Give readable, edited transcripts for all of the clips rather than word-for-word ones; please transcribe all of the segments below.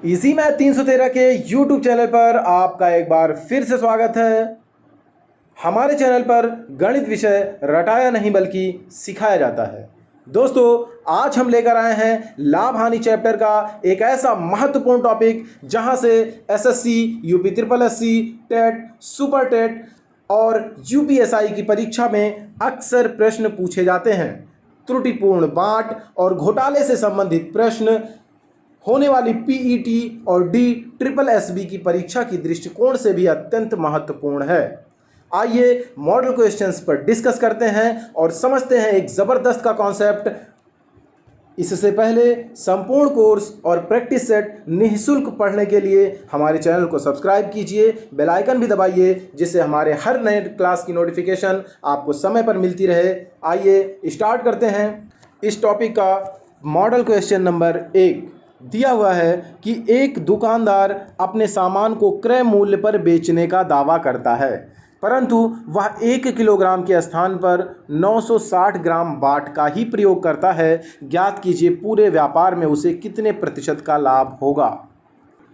इसी मैथ 313 के YouTube channel पर आपका एक बार फिर से स्वागत है। हमारे चैनल पर गणित विषय रटाया नहीं बल्कि सिखाया जाता है। दोस्तों, आज हम लेकर आए हैं लाभ हानि चैप्टर का एक ऐसा महत्वपूर्ण टॉपिक जहां से SSC, UP triple SC, TET, super TET और यूपीएसआई की परीक्षा में अक्सर प्रश्न पूछे जाते हैं। त्रुटिपूर्ण बांट और घोटाले से संबंधित प्रश्न होने वाली पीईटी और डी ट्रिपल एसबी की परीक्षा की दृष्टिकोण से भी अत्यंत महत्वपूर्ण है। आइए मॉडल क्वेश्चंस पर डिस्कस करते हैं और समझते हैं एक ज़बरदस्त का कॉन्सेप्ट। इससे पहले संपूर्ण कोर्स और प्रैक्टिस सेट निःशुल्क पढ़ने के लिए हमारे चैनल को सब्सक्राइब कीजिए, बेल आइकन भी दबाइए जिससे हमारे हर नए क्लास की नोटिफिकेशन आपको समय पर मिलती रहे। आइए स्टार्ट करते हैं। इस टॉपिक का मॉडल क्वेश्चन नंबर 1 दिया हुआ है कि एक दुकानदार अपने सामान को क्रय मूल्य पर बेचने का दावा करता है, परंतु वह 1 किलोग्राम के स्थान पर 960 ग्राम बाट का ही प्रयोग करता है। ज्ञात कीजिए पूरे व्यापार में उसे कितने प्रतिशत का लाभ होगा।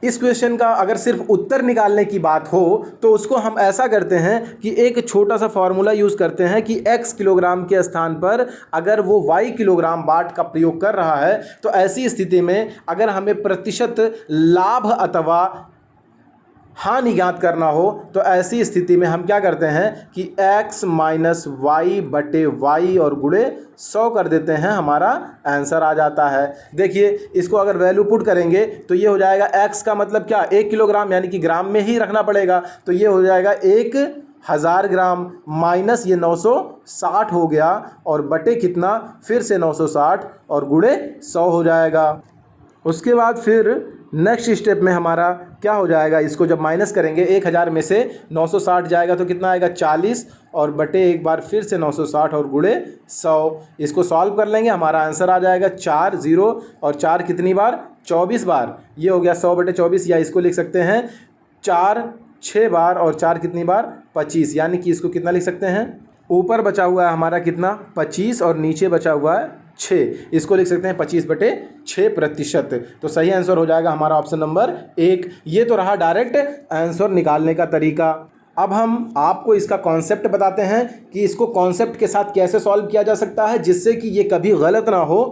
इस क्वेश्चन का अगर सिर्फ उत्तर निकालने की बात हो तो उसको हम ऐसा करते हैं कि एक छोटा सा फॉर्मूला यूज़ करते हैं कि x किलोग्राम के स्थान पर अगर वो y किलोग्राम बाट का प्रयोग कर रहा है तो ऐसी स्थिति में अगर हमें प्रतिशत लाभ अथवा हानि ज्ञात करना हो तो ऐसी स्थिति में हम क्या करते हैं कि x माइनस वाई बटे वाई और गुणे 100 कर देते हैं। हमारा आंसर आ जाता है। देखिए, इसको अगर वैल्यू पुट करेंगे तो ये हो जाएगा x का मतलब क्या 1 किलोग्राम, यानी कि ग्राम में ही रखना पड़ेगा, तो ये हो जाएगा 1000 ग्राम माइनस ये 960 हो गया और बटे कितना, फिर से 960 और गुणे 100 हो जाएगा। उसके बाद फिर नेक्स्ट स्टेप में हमारा क्या हो जाएगा, इसको जब माइनस करेंगे 1000 में से 960 जाएगा तो कितना आएगा 40 और बटे एक बार फिर से 960 और गुणे 100। इसको सॉल्व कर लेंगे, हमारा आंसर आ जाएगा 4 0 और 4 कितनी बार 24 बार, ये हो गया 100 बटे 24, या इसको लिख सकते हैं 4 6 बार और 4 कितनी बार 25, यानी कि इसको कितना लिख सकते हैं, ऊपर बचा हुआ है हमारा कितना 25 और नीचे बचा हुआ है 6, इसको लिख सकते हैं 25 बटे 6%। तो सही आंसर हो जाएगा हमारा ऑप्शन नंबर 1। ये तो रहा डायरेक्ट आंसर निकालने का तरीका। अब हम आपको इसका कॉन्सेप्ट बताते हैं कि इसको कॉन्सेप्ट के साथ कैसे सॉल्व किया जा सकता है जिससे कि ये कभी गलत ना हो।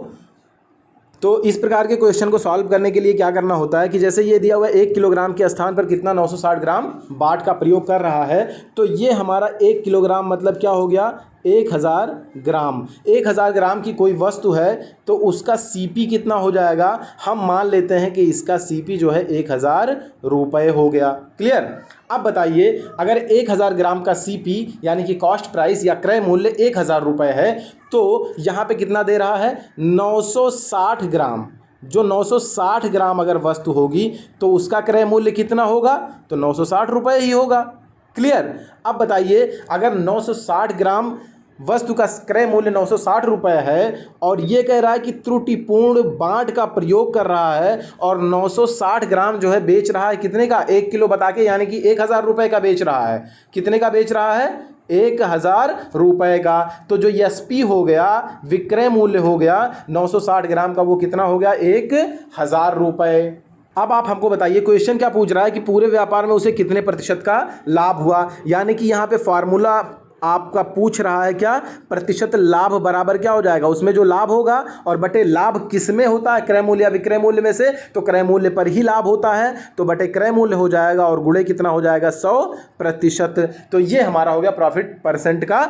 तो इस प्रकार के क्वेश्चन को सॉल्व करने के लिए क्या करना होता है कि जैसे ये दिया हुआ है 1 किलोग्राम के स्थान पर कितना 960 ग्राम बाट का प्रयोग कर रहा है, तो ये हमारा 1 किलोग्राम मतलब क्या हो गया 1000 ग्राम। 1000 ग्राम की कोई वस्तु है तो उसका सीपी कितना हो जाएगा, हम मान लेते हैं कि इसका सीपी जो है 1000 रुपये हो गया। क्लियर। अब बताइए, अगर 1000 ग्राम का सीपी यानी कि कॉस्ट प्राइस या क्रय मूल्य 1000 रुपये है तो यहाँ पे कितना दे रहा है 960 ग्राम। जो 960 ग्राम अगर वस्तु होगी तो उसका क्रय मूल्य कितना होगा, तो 960 रुपये ही होगा। क्लियर। अब बताइए, अगर 960 ग्राम वस्तु का क्रय मूल्य 960 रुपये है और ये कह रहा है कि त्रुटिपूर्ण बांट का प्रयोग कर रहा है और 960 ग्राम जो है बेच रहा है कितने का, 1 किलो बता के, यानी कि 1000 रुपये का बेच रहा है। कितने का बेच रहा है, 1000 रुपये का। तो जो एसपी हो गया, विक्रय मूल्य हो गया 960 ग्राम का, वो कितना हो गया 1000 रुपये। अब आप हमको बताइए, क्वेश्चन क्या पूछ रहा है कि पूरे व्यापार में उसे कितने प्रतिशत का लाभ हुआ, यानी कि यहाँ पे फार्मूला आपका पूछ रहा है क्या, प्रतिशत लाभ बराबर क्या हो जाएगा, उसमें जो लाभ होगा और बटे लाभ किस में होता है, क्रय मूल्य या विक्रय मूल्य में से, तो क्रय मूल्य पर ही लाभ होता है, तो बटे क्रय मूल्य हो जाएगा और गुणे कितना हो जाएगा 100%। तो ये हमारा हो गया प्रॉफिट परसेंट का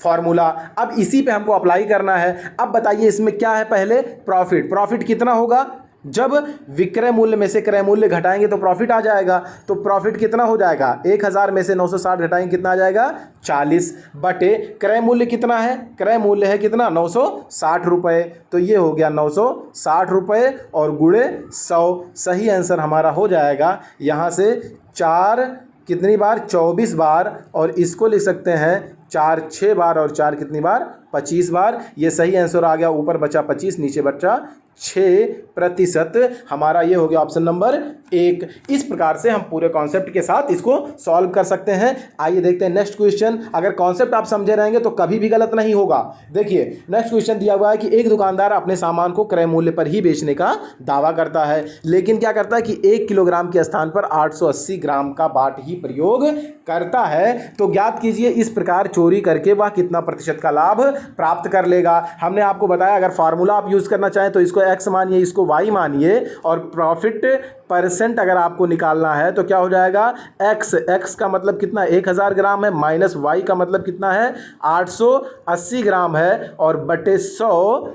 फॉर्मूला। अब इसी पे हमको अप्लाई करना है। अब बताइए इसमें क्या है, पहले प्रॉफिट कितना होगा, जब विक्रय मूल्य में से क्रय मूल्य घटाएंगे तो प्रॉफिट आ जाएगा। तो प्रॉफिट कितना हो जाएगा, 1000 में से 960 घटाएंगे कितना आ जाएगा 40, बटे क्रय मूल्य कितना है, क्रय मूल्य है कितना 960 रुपये, तो ये हो गया 960 रुपये और गुणे 100। सही आंसर हमारा हो जाएगा यहाँ से 4 कितनी बार 24 बार, और इसको लिख सकते हैं 4 6 बार और 4 कितनी बार 25 बार। ये सही आंसर आ गया, ऊपर बचा 25 नीचे बचा 6% हमारा ये हो गया ऑप्शन नंबर 1। इस प्रकार से हम पूरे कॉन्सेप्ट के साथ इसको सॉल्व कर सकते हैं। आइए देखते हैं नेक्स्ट क्वेश्चन। अगर कॉन्सेप्ट आप समझे रहेंगे तो कभी भी गलत नहीं होगा। देखिए नेक्स्ट क्वेश्चन दिया हुआ है कि एक दुकानदार अपने सामान को क्रय मूल्य पर ही बेचने का दावा करता है, लेकिन क्या करता है कि 1 किलोग्राम के स्थान पर 880 ग्राम का बाट ही प्रयोग करता है। तो ज्ञात कीजिए इस प्रकार चोरी करके वह कितना प्रतिशत का लाभ प्राप्त कर लेगा। हमने आपको बताया अगर फार्मूला आप यूज करना चाहें तो इसको x मानिए, इसको y मानिए, और प्रॉफिट परसेंट अगर आपको निकालना है तो क्या हो जाएगा, x का मतलब कितना 1000 ग्राम है, माइनस y का मतलब कितना है 880 ग्राम है, और बटे 100,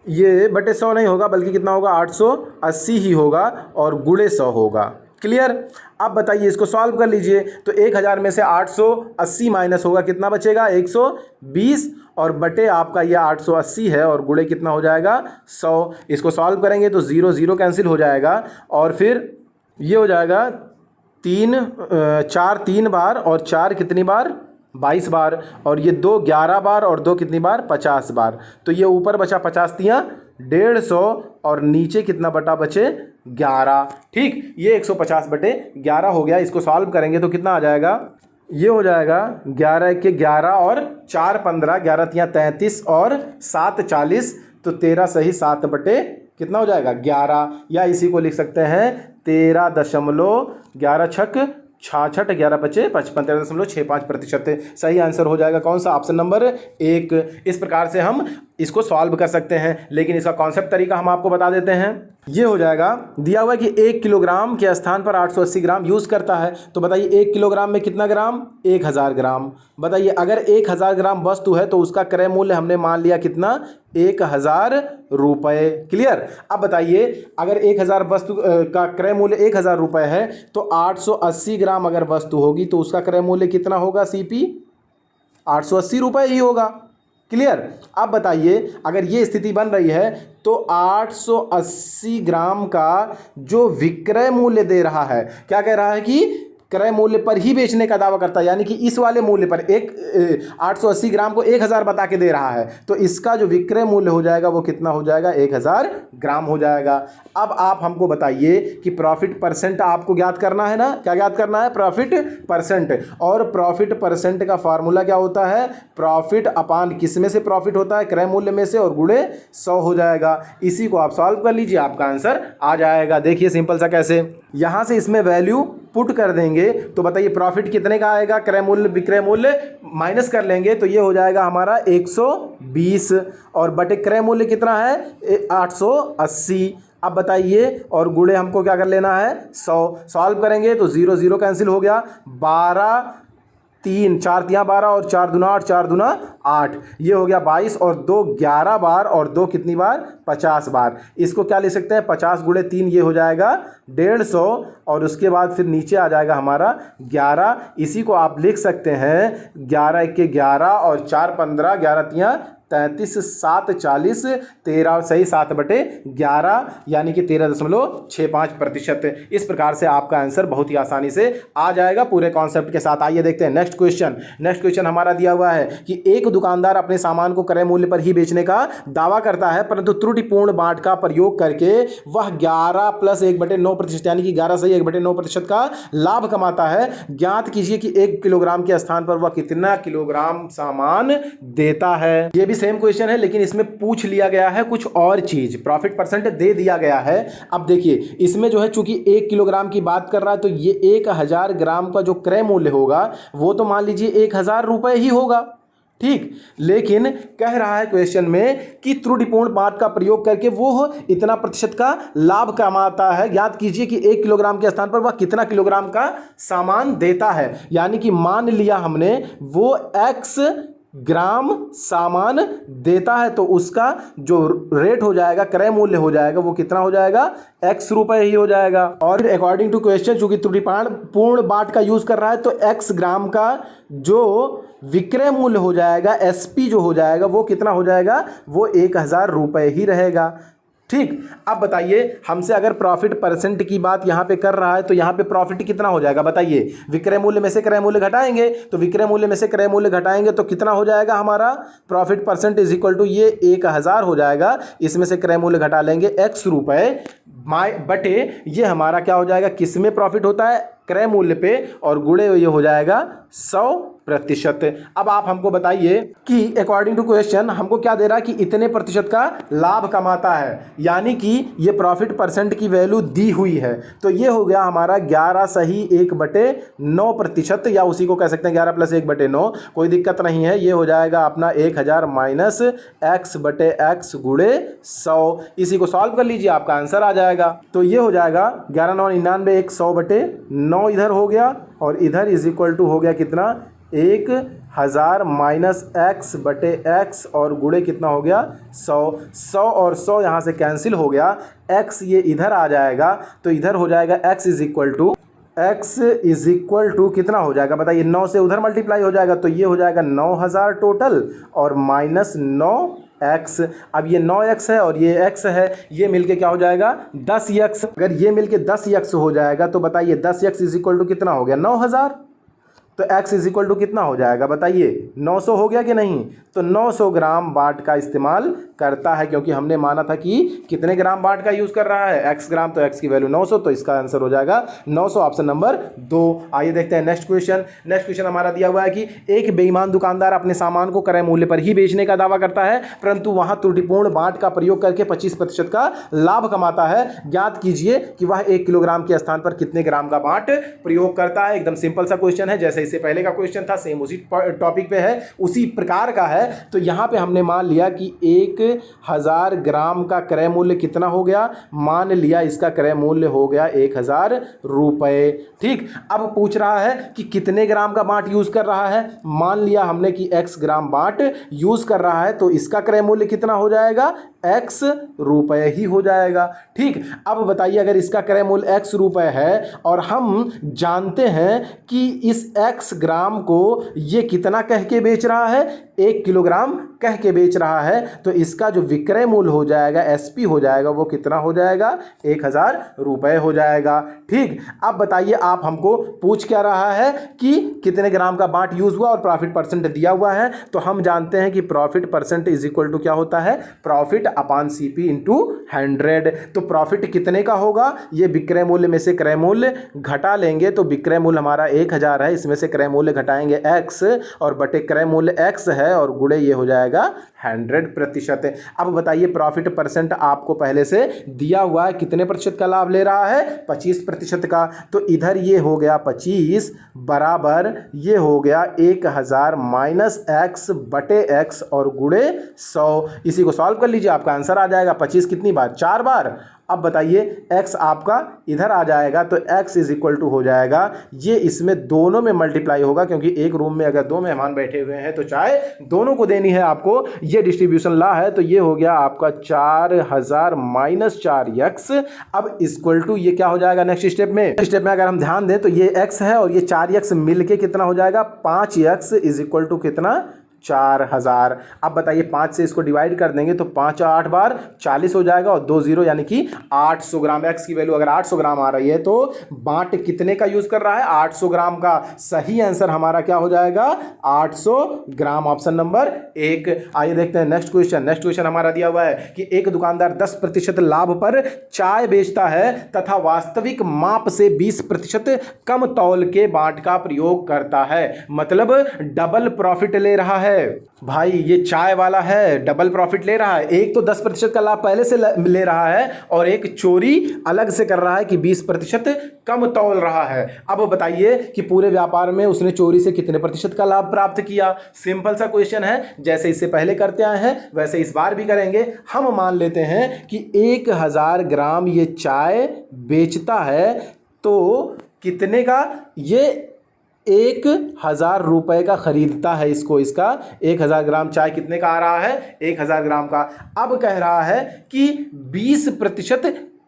ये बटे 100 नहीं होगा बल्कि कितना होगा 880 ही होगा, और गुणे 100 होगा। क्लियर। अब बताइए इसको सॉल्व कर लीजिए। तो 1000 में से 880 माइनस होगा, कितना बचेगा 120, और बटे आपका ये 880 है, और गुणे कितना हो जाएगा 100। इसको सॉल्व करेंगे तो 0 0 कैंसिल हो जाएगा, और फिर ये हो जाएगा 4 3 बार, और 4 कितनी बार 22 बार, और ये 2 11 बार, और 2 कितनी बार 50 बार। तो ये ऊपर बचा 50 तियाँ 150, और नीचे कितना बटा बचे 11। ठीक, ये 150 बटे 11 हो गया। इसको सॉल्व करेंगे तो कितना आ जाएगा, ये हो जाएगा 11 के 11, और 4 15, 11 तियाँ 33, और 7 40, तो 13 सही 7 बटे कितना हो जाएगा 11, या इसी को लिख सकते हैं 13.11 छक 66, 11 बचे 55, 13.65% सही आंसर हो जाएगा कौन सा, ऑप्शन नंबर 1। इस प्रकार से हम इसको सॉल्व कर सकते हैं, लेकिन इसका कॉन्सेप्ट तरीका हम आपको बता देते हैं। ये हो जाएगा, दिया हुआ है कि 1 किलोग्राम के स्थान पर 880 ग्राम यूज़ करता है। तो बताइए 1 किलोग्राम में कितना ग्राम, 1000 ग्राम। बताइए अगर 1000 ग्राम वस्तु है तो उसका क्रय मूल्य हमने मान लिया कितना, 1000 रुपये। क्लियर। अब बताइए अगर 1000 वस्तु का क्रय मूल्य 1000 रुपये है, तो 880 ग्राम अगर वस्तु होगी तो उसका क्रय मूल्य कितना होगा, CP 880 रुपये ही होगा। क्लियर। अब बताइए अगर ये स्थिति बन रही है तो 880 ग्राम का जो विक्रय मूल्य दे रहा है, क्या कह रहा है कि क्रय मूल्य पर ही बेचने का दावा करता है, यानी कि इस वाले मूल्य पर 880 ग्राम को 1000 बता के दे रहा है, तो इसका जो विक्रय मूल्य हो जाएगा वो कितना हो जाएगा, 1000 ग्राम हो जाएगा। अब आप हमको बताइए कि प्रॉफिट परसेंट आपको ज्ञात करना है ना, क्या ज्ञात करना है, प्रॉफिट परसेंट। और प्रॉफिट परसेंट का फार्मूला क्या होता है, प्रॉफिट अपान किस में से प्रॉफिट होता है, क्रय मूल्य में से, और गुणे 100 हो जाएगा। इसी को आप सॉल्व कर लीजिए, आपका आंसर आ जाएगा। देखिए सिंपल सा कैसे, यहां से इसमें वैल्यू पुट कर देंगे तो बताइए प्रॉफिट कितने का आएगा, क्रय मूल्य विक्रय मूल्य माइनस कर लेंगे तो ये हो जाएगा हमारा 120, और बटे क्रय मूल्य कितना है 880। अब बताइए, और गुणे हमको क्या कर लेना है 100। सॉल्व करेंगे तो 0 0 कैंसिल हो गया, 12 3 4 तियाँ 12, और 4 दूना 8, 4 दूना 8, ये हो गया 22, और 2 11 बार, और 2 कितनी बार 50 बार। इसको क्या ले सकते हैं 50 गुणे 3, ये हो जाएगा 150, और उसके बाद फिर नीचे आ जाएगा हमारा 11। इसी को आप लिख सकते हैं 11 के 11, और 4 15, 11 तियाँ 33, 7 40, 13 सही 7 बटे 11, यानी कि 13.65%। इस प्रकार से आपका आंसर बहुत ही आसानी से आ जाएगा पूरे कॉन्सेप्ट के साथ। आइए देखते हैं नेक्स्ट क्वेश्चन। नेक्स्ट क्वेश्चन हमारा दिया हुआ है कि एक दुकानदार अपने सामान को क्रय मूल्य पर ही बेचने का दावा करता है, परंतु त्रुटिपूर्ण बाट का प्रयोग करके वह 11 + 1/9%, यानी कि 11 सही 1/9% का लाभ कमाता है। ज्ञात कीजिए कि 1 किलोग्राम के स्थान पर वह कितना किलोग्राम सामान देता है। यह भी सेम क्वेश्चन है, लेकिन इसमें पूछ लिया गया है कुछ और चीज, प्रॉफिट परसेंट दे दिया गया है। अब देखिए इसमें जो है चूंकि 1 किलोग्राम की बात कर रहा है, तो ये 1000 ग्राम का जो क्रय मूल्य होगा वो तो मान लीजिए 1000 रुपये ही होगा। ठीक, लेकिन कह रहा है क्वेश्चन में कि त्रुटिपूर्ण बाट का प्रयोग करके वो इतना प्रतिशत का लाभ कमाता है। ज्ञात कीजिए कि 1 किलोग्राम के स्थान पर वह कितना किलोग्राम का सामान देता है, यानी कि मान लिया हमने वो x ग्राम सामान देता है, तो उसका जो रेट हो जाएगा, क्रय मूल्य हो जाएगा, वो कितना हो जाएगा x रुपये ही हो जाएगा। और अकॉर्डिंग टू क्वेश्चन चूंकि त्रुटिपूर्ण बाट का यूज कर रहा है, तो x ग्राम का जो विक्रय मूल्य हो जाएगा, SP जो हो जाएगा वो कितना हो जाएगा, वो 1000 रुपये ही रहेगा। ठीक। अब बताइए हमसे अगर प्रॉफिट परसेंट की बात यहां पे कर रहा है तो यहां पे प्रॉफिट कितना हो जाएगा बताइए। विक्रय मूल्य में से क्रय मूल्य घटाएंगे तो विक्रय मूल्य में से क्रय मूल्य घटाएंगे तो कितना हो जाएगा हमारा profit percent is equal to ये 1000 हो जाएगा। इसमें से क्रय मूल्य घटा लेंगे x रुपए बटे ये हमारा क्या हो जाएगा, किस में प्रॉफिट होता है क्रय मूल्य पे, और गुणे ये हो जाएगा 100%। अब आप हमको बताइए कि अकॉर्डिंग टू क्वेश्चन हमको क्या दे रहा है कि इतने प्रतिशत का लाभ कमाता है, यानी कि ये प्रॉफिट परसेंट की वैल्यू दी हुई है। तो ये हो गया हमारा 11 सही 1/9%, या उसी को कह सकते हैं 11 + 1/9, कोई दिक्कत नहीं है। ये हो जाएगा अपना 1000 माइनस x/x गुणे 100। इसी को सॉल्व कर लीजिए, आपका आंसर आ जाएगा। तो ये हो जाएगा 11 9 99, 100/9 इधर हो गया, और इधर इज इक्वल टू हो गया कितना 1000 माइनस x/x और गुणे कितना हो गया 100। 100 और 100 यहाँ से कैंसिल हो गया, x ये इधर आ जाएगा, तो इधर हो जाएगा x इज इक्वल टू कितना हो जाएगा बताइए, 9 से उधर मल्टीप्लाई हो जाएगा, तो ये हो जाएगा 9000 टोटल और माइनस 9x। अब ये 9x है और ये x है, ये मिलके क्या हो जाएगा 10x। अगर ये मिलके 10x हो जाएगा तो बताइए 10x इज इक्वल टू कितना हो गया 9000, तो x इज इक्वल टू कितना हो जाएगा बताइए 900 हो गया कि नहीं। तो 900 ग्राम बाट का इस्तेमाल करता है, क्योंकि हमने माना था कि कितने ग्राम बाट का यूज़ कर रहा है x ग्राम, तो x की वैल्यू 900, तो इसका आंसर हो जाएगा 900, ऑप्शन नंबर 2। आइए देखते हैं नेक्स्ट क्वेश्चन। नेक्स्ट क्वेश्चन हमारा दिया हुआ है कि एक बेईमान दुकानदार अपने सामान को क्रय मूल्य पर ही बेचने का दावा करता है, परंतु वहां त्रुटिपूर्ण बाट का प्रयोग करके 25% का लाभ कमाता है। ज्ञात कीजिए कि वह 1 किलोग्राम के स्थान पर कितने ग्राम का बाट प्रयोग करता है। एकदम सिंपल सा क्वेश्चन है, जैसे इससे पहले का क्वेश्चन था, सेम उसी टॉपिक पे है, उसी प्रकार का है। तो यहाँ पे हमने मान लिया कि 1000 ग्राम का क्रय मूल्य कितना हो गया, मान लिया इसका क्रय मूल्य हो गया 1000 रुपए। ठीक। अब पूछ रहा है कि कितने ग्राम का बाट यूज कर रहा है, मान लिया हमने कि x ग्राम बाट यूज कर रहा है, तो इसका क्रय मूल्य कितना हो जाएगा x रुपए ही हो जाएगा। ठीक। अब बताइए अगर इसका क्रय मूल्य x रुपए है और हम जानते हैं कि इस x ग्राम को ये कितना कह के बेच रहा है, 1 किलोग्राम कह के बेच रहा है, तो इसका जो विक्रय मूल्य हो जाएगा SP हो जाएगा, वो कितना हो जाएगा 1000 रुपए हो जाएगा। ठीक। अब बताइए आप हमको पूछ क्या रहा है कि कितने ग्राम का बाट यूज हुआ और प्रॉफिट परसेंट दिया हुआ है, तो हम जानते हैं कि profit percent is equal to क्या होता है प्रॉफिट अपॉन CP इंटू 100। तो प्रॉफिट कितने का होगा, ये विक्रय मूल्य में से क्रय मूल्य घटा लेंगे, तो विक्रय मूल्य हमारा 1000 है, इसमें से क्रय मूल्य घटाएंगे x और बटे क्रय मूल्य x है और गुणे ये हो जाएगा 100%। अब बताइए प्रॉफिट परसेंट आपको पहले से दिया हुआ है, कितने प्रतिशत का लाभ ले रहा है 25% का, तो इधर ये हो गया 25 बराबर ये हो गया 1000 माइनस x बटे x और गुणे 100। इसी को सॉल्व कर लीजिए, आपका आंसर आ जाएगा 25 कितनी बार 4 बार। अब बताइए x आपका इधर आ जाएगा, तो x इज इक्वल टू हो जाएगा, ये इसमें दोनों में मल्टीप्लाई होगा, क्योंकि एक रूम में अगर 2 मेहमान बैठे हुए हैं तो चाय दोनों को देनी है आपको, ये डिस्ट्रीब्यूशन ला है। तो ये हो गया आपका 4000 माइनस 4x। अब इक्वल टू ये क्या हो जाएगा नेक्स्ट स्टेप में अगर हम ध्यान दें तो ये x है और ये 4x मिलके कितना हो जाएगा 5x इज इक्वल टू कितना 4000। अब बताइए 5 से इसको डिवाइड कर देंगे तो 5 8 बार 40 हो जाएगा और 2 0 यानी कि 800 ग्राम। x की वैल्यू अगर 800 ग्राम आ रही है तो बाट कितने का यूज कर रहा है 800 ग्राम का। सही आंसर हमारा क्या हो जाएगा 800 ग्राम, ऑप्शन नंबर 1। आइए देखते हैं नेक्स्ट क्वेश्चन हमारा दिया हुआ है कि एक दुकानदार 10% लाभ पर चाय बेचता है तथा वास्तविक माप से 20% कम तौल के बाट का प्रयोग करता है, मतलब डबल प्रॉफिट ले रहा है। भाई ये चाय वाला है, डबल प्रॉफिट ले रहा है। एक तो 10% का लाभ पहले से ले रहा है और एक चोरी अलग से कर रहा है कि 20% कम तौल रहा है। अब बताइए कि पूरे व्यापार में उसने चोरी से कितने प्रतिशत का लाभ प्राप्त किया। सिंपल सा क्वेश्चन है, जैसे इससे पहले करते आए हैं वैसे इस बार भी करेंगे। हम मान लेते हैं कि 1000 ग्राम ये चाय बेचता है, तो कितने का ये 1000 रुपए का खरीदता है इसको। इसका 1000 ग्राम चाय कितने का आ रहा है 1000 ग्राम का। अब कह रहा है कि 20%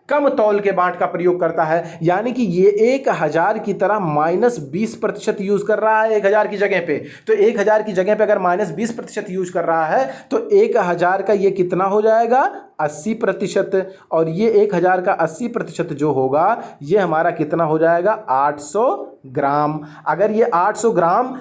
कम तौल के बांट का प्रयोग करता है, यानी कि ये 1000 की तरह -20% यूज कर रहा है 1000 की जगह पे। तो 1000 की जगह पे अगर -20% यूज कर रहा है तो 1000 का ये कितना हो जाएगा 80%, और ये 1000 का 80% जो होगा ये हमारा कितना हो जाएगा 800 ग्राम। अगर ये 800 ग्राम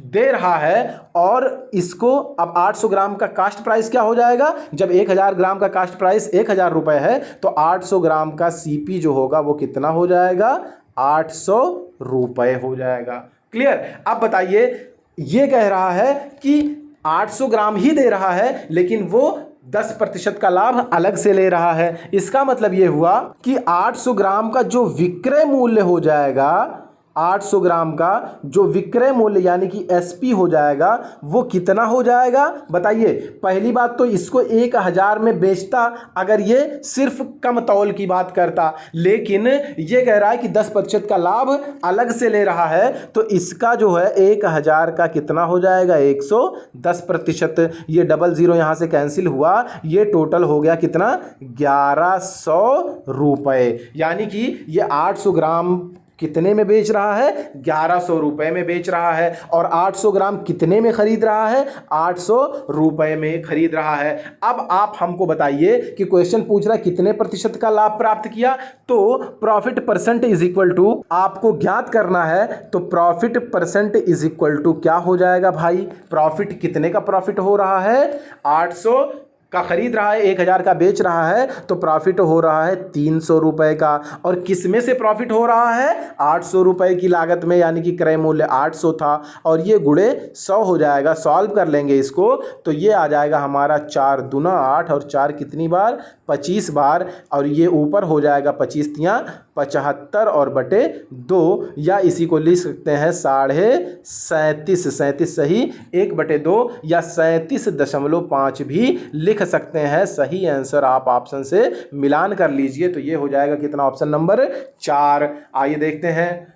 दे रहा है और इसको अब 800 ग्राम का कास्ट प्राइस क्या हो जाएगा, जब 1000 ग्राम का कास्ट प्राइस 1000 रुपए है तो 800 ग्राम का सीपी जो होगा वो कितना हो जाएगा 800 रुपए हो जाएगा। क्लियर। अब बताइए, ये कह रहा है कि 800 ग्राम ही दे रहा है लेकिन वो 10% का लाभ अलग से ले रहा है। इसका मतलब ये हुआ कि 800 ग्राम का जो विक्रय मूल्य हो जाएगा, 800 ग्राम का जो विक्रय मूल्य यानी कि एसपी हो जाएगा वो कितना हो जाएगा बताइए। पहली बात तो इसको 1000 में बेचता अगर ये सिर्फ कम तौल की बात करता, लेकिन ये कह रहा है कि 10% का लाभ अलग से ले रहा है तो इसका जो है 1000 का कितना हो जाएगा 110%। ये डबल जीरो यहां से कैंसिल हुआ, ये टोटल हो गया कितना 1100 रुपए। यानी कि ये 800 ग्राम कितने में बेच रहा है 1100 रुपए में बेच रहा है, और 800 ग्राम कितने में खरीद रहा है 800 रुपए में खरीद रहा है। अब आप हमको बताइए कि क्वेश्चन पूछ रहा है कितने प्रतिशत का लाभ प्राप्त किया, तो profit percent is equal to आपको ज्ञात करना है, तो profit percent is equal to क्या हो जाएगा भाई, प्रॉफिट कितने का प्रॉफिट हो रहा है 800 का खरीद रहा है 1000 का बेच रहा है तो प्रॉफिट हो रहा है 300 रुपए का। और किस में से प्रॉफिट हो रहा है 800 रुपए की लागत में, यानी कि क्रय मूल्य 800 था और ये गुणे 100 हो जाएगा। सॉल्व कर लेंगे इसको तो ये आ जाएगा हमारा 4 दूना 8 और 4 कितनी बार 25 बार, और ये ऊपर हो जाएगा 25 तियां 75 और बटे 2, या इसी को लिख सकते हैं 37.5 सही 1/2 या 37.5 भी लिख सकते हैं। सही आंसर आप ऑप्शन से मिलान कर लीजिए तो ये हो जाएगा कितना ऑप्शन नंबर 4। आइए देखते हैं,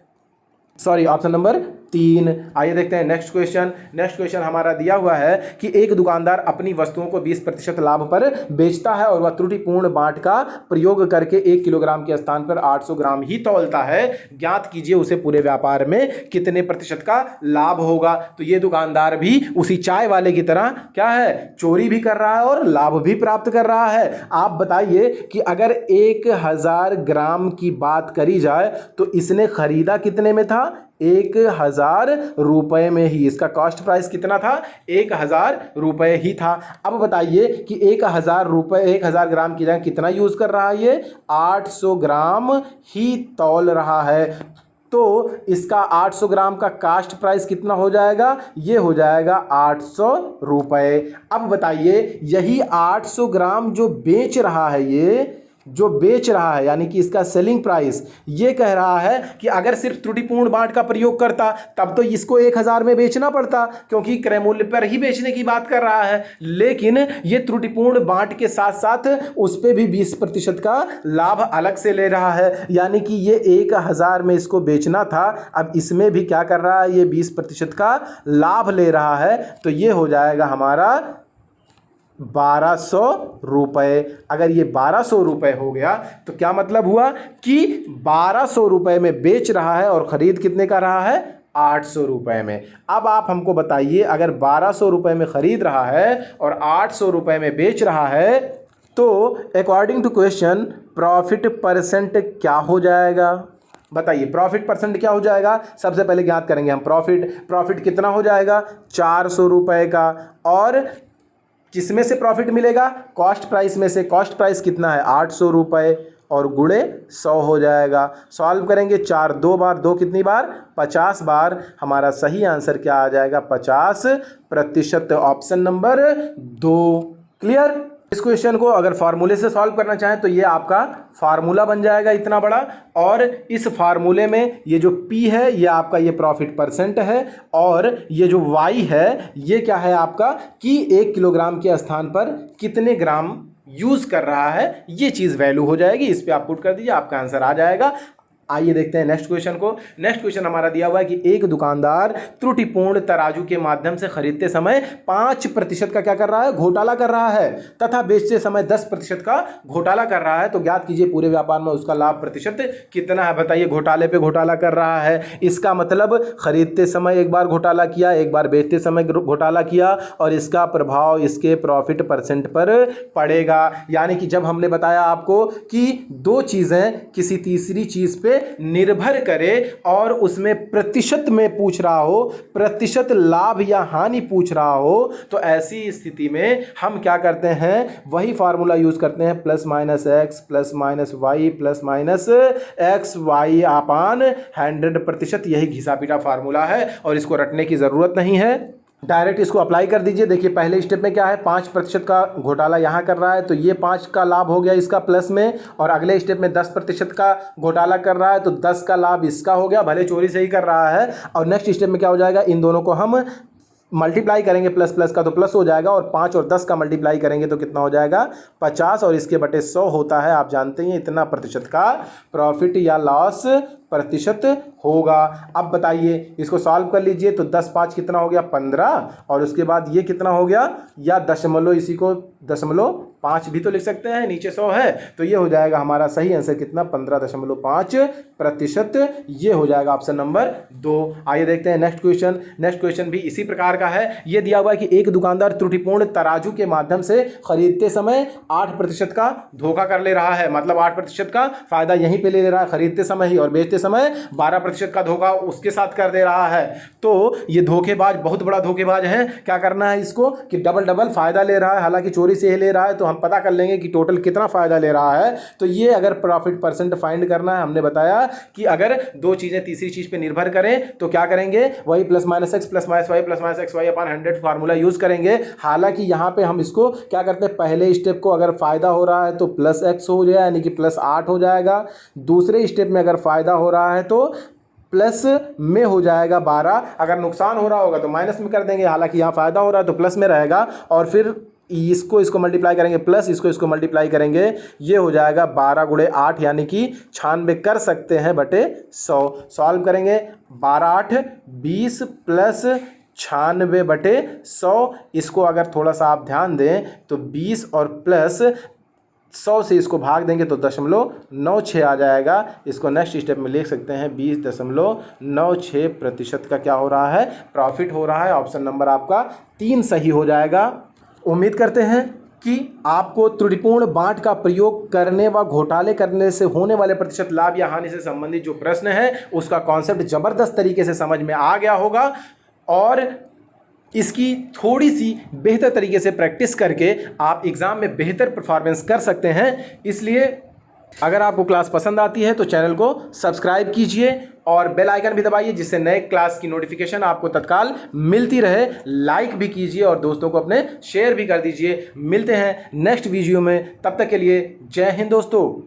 सॉरी ऑप्शन नंबर 3। आइए देखते हैं नेक्स्ट क्वेश्चन। नेक्स्ट क्वेश्चन हमारा दिया हुआ है कि एक दुकानदार अपनी वस्तुओं को 20% लाभ पर बेचता है और वह त्रुटिपूर्ण बांट का प्रयोग करके 1 किलोग्राम के स्थान पर 800 ग्राम ही तौलता है। ज्ञात कीजिए उसे पूरे व्यापार में कितने प्रतिशत का लाभ होगा। तो ये दुकानदार भी उसी चाय वाले की तरह क्या है, चोरी भी कर रहा है और लाभ भी प्राप्त कर रहा है। आप बताइए कि अगर 1000 ग्राम की बात करी जाए तो इसने खरीदा कितने में था 1000 रुपए में ही। इसका कॉस्ट प्राइस कितना था 1000 रुपए ही था। अब बताइए कि 1000 रुपए 1000 ग्राम की जगह कितना यूज कर रहा है, ये 800 ग्राम ही तौल रहा है। तो इसका 800 ग्राम का कास्ट प्राइस कितना हो जाएगा, ये हो जाएगा 800 रुपए। अब बताइए यही 800 ग्राम जो बेच रहा है, ये जो बेच रहा है यानी कि इसका सेलिंग प्राइस, ये कह रहा है कि अगर सिर्फ त्रुटिपूर्ण बांट का प्रयोग करता तब तो इसको 1000 में बेचना पड़ता क्योंकि क्रय मूल्य पर ही बेचने की बात कर रहा है, लेकिन ये त्रुटिपूर्ण बांट के साथ साथ उस पर भी 20% का लाभ अलग से ले रहा है, यानी कि ये 1000 में इसको बेचना था, अब इसमें भी क्या कर रहा है, ये 20% का लाभ ले रहा है। तो ये हो जाएगा हमारा 1200 रुपए। अगर ये 1200 रुपए हो गया तो क्या मतलब हुआ कि 1200 रुपए में बेच रहा है और खरीद कितने का रहा है 800 रुपए में। अब आप हमको बताइए अगर 1200 रुपए में खरीद रहा है और 800 रुपए में बेच रहा है तो according to question profit percent क्या हो जाएगा बताइए। प्रॉफिट परसेंट क्या हो जाएगा, सबसे पहले ज्ञात करेंगे हम प्रॉफिट कितना हो जाएगा 400 रुपए का, और किसमें से प्रॉफिट मिलेगा कॉस्ट प्राइस में से। कॉस्ट प्राइस कितना है 800 रुपए और गुणे 100 हो जाएगा। सॉल्व करेंगे 4 2 बार 2 कितनी बार 50 बार। हमारा सही आंसर क्या आ जाएगा 50%, ऑप्शन नंबर 2। क्लियर। इस क्वेश्चन को अगर फार्मूले से सॉल्व करना चाहें तो ये आपका फार्मूला बन जाएगा इतना बड़ा, और इस फार्मूले में ये जो P है ये आपका ये प्रॉफिट परसेंट है, और ये जो Y है ये क्या है आपका कि 1 किलोग्राम के स्थान पर कितने ग्राम यूज कर रहा है, ये चीज़ वैल्यू हो जाएगी। इस पर आप पुट कर दीजिए आपका आंसर आ जाएगा। आइए देखते हैं नेक्स्ट क्वेश्चन को। नेक्स्ट क्वेश्चन हमारा दिया हुआ है कि एक दुकानदार त्रुटिपूर्ण तराजू के माध्यम से खरीदते समय 5% का क्या कर रहा है, घोटाला कर रहा है, तथा बेचते समय 10% का घोटाला कर रहा है। तो ज्ञात कीजिए पूरे व्यापार में उसका लाभ प्रतिशत कितना है। बताइए, घोटाले पे घोटाला कर रहा है, इसका मतलब खरीदते समय एक बार घोटाला किया, एक बार बेचते समय घोटाला किया, और इसका प्रभाव इसके प्रॉफिट परसेंट पर पड़ेगा। यानी कि जब हमने बताया आपको कि दो चीजें किसी तीसरी चीज पे निर्भर करे और उसमें प्रतिशत में पूछ रहा हो, प्रतिशत लाभ या हानि पूछ रहा हो, तो ऐसी स्थिति में हम क्या करते हैं, वही फार्मूला यूज करते हैं, plus minus x plus minus y plus minus x y upon 100%। यही घिसा पीटा फार्मूला है और इसको रटने की जरूरत नहीं है, डायरेक्ट इसको अप्लाई कर दीजिए। देखिए पहले स्टेप में क्या है, 5% का घोटाला यहाँ कर रहा है, तो ये 5 का लाभ हो गया इसका प्लस में, और अगले स्टेप में 10% का घोटाला कर रहा है, तो 10 का लाभ इसका हो गया, भले चोरी से ही कर रहा है। और नेक्स्ट स्टेप में क्या हो जाएगा, इन दोनों को हम मल्टीप्लाई करेंगे, प्लस प्लस का तो प्लस हो जाएगा, और 5 और 10 का मल्टीप्लाई करेंगे तो कितना हो जाएगा, 50, और इसके बटे 100 होता है। आप जानते हैं इतना प्रतिशत का प्रॉफिट या लॉस प्रतिशत होगा। अब बताइए, इसको सॉल्व कर लीजिए, तो 10 5 कितना हो गया, 15, और उसके बाद ये कितना हो गया, या दशमलव, इसी को 0.5 भी तो लिख सकते हैं, नीचे 100 है, तो ये हो जाएगा हमारा सही आंसर कितना, 15.5%। ये हो जाएगा ऑप्शन नंबर 2। आइए देखते हैं नेक्स्ट क्वेश्चन। नेक्स्ट क्वेश्चन भी इसी प्रकार का है। ये दिया हुआ है कि एक दुकानदार त्रुटिपूर्ण तराजू के माध्यम से खरीदते समय 8% का धोखा कर ले रहा है, मतलब 8% का फायदा यहीं पे ले रहा है खरीदते समय ही, और बेचते समय 12% का धोखा उसके साथ कर दे रहा है। तो ये धोखेबाज बहुत बड़ा धोखेबाज है। क्या करना है इसको कि डबल फायदा ले रहा है, हालांकि चोरी से ही ले रहा है, तो हम पता कर लेंगे कि टोटल कितना फायदा ले रहा है। तो ये अगर प्रॉफिट परसेंट फाइंड करना है, हमने बताया कि अगर दो चीजें तीसरी चीज पे निर्भर करें तो क्या करेंगे, वही plus minus x plus minus y plus minus x y upon 100 formula use करेंगे। हालांकि यहाँ पे हम इसको क्या करते हैं, पहले स्टेप को अगर फायदा हो रहा है तो प्लस एक्स हो जाए, यानी कि प्लस 8 हो जाएगा। दूसरे स्टेप में अगर फायदा हो रहा है तो प्लस में हो जाएगा 12, अगर नुकसान हो रहा होगा तो माइनस में कर देंगे। हालांकि यहाँ फायदा हो रहा है तो प्लस में रहेगा, और फिर इसको मल्टीप्लाई करेंगे, प्लस इसको मल्टीप्लाई करेंगे, ये हो जाएगा 12 गुणे 8, यानी कि 96 कर सकते हैं बटे 100। सॉल्व करेंगे, 12 8 20 प्लस 96 बटे 100। इसको अगर थोड़ा सा आप ध्यान दें तो 20 और प्लस 100 से इसको भाग देंगे तो 0.96 आ जाएगा। इसको नेक्स्ट स्टेप में लिख सकते हैं, 20.96% का क्या हो रहा है, प्रॉफिट हो रहा है। ऑप्शन नंबर आपका 3 सही हो जाएगा। उम्मीद करते हैं कि आपको त्रुटिपूर्ण बांट का प्रयोग करने व घोटाले करने से होने वाले प्रतिशत लाभ या हानि से संबंधित जो प्रश्न है उसका कॉन्सेप्ट जबरदस्त तरीके से समझ में आ गया होगा, और इसकी थोड़ी सी बेहतर तरीके से प्रैक्टिस करके आप एग्ज़ाम में बेहतर परफॉर्मेंस कर सकते हैं। इसलिए अगर आपको क्लास पसंद आती है तो चैनल को सब्सक्राइब कीजिए और बेल आइकन भी दबाइए, जिससे नए क्लास की नोटिफिकेशन आपको तत्काल मिलती रहे। लाइक भी कीजिए और दोस्तों को अपने शेयर भी कर दीजिए। मिलते हैं नेक्स्ट वीडियो में, तब तक के लिए जय हिंद दोस्तों।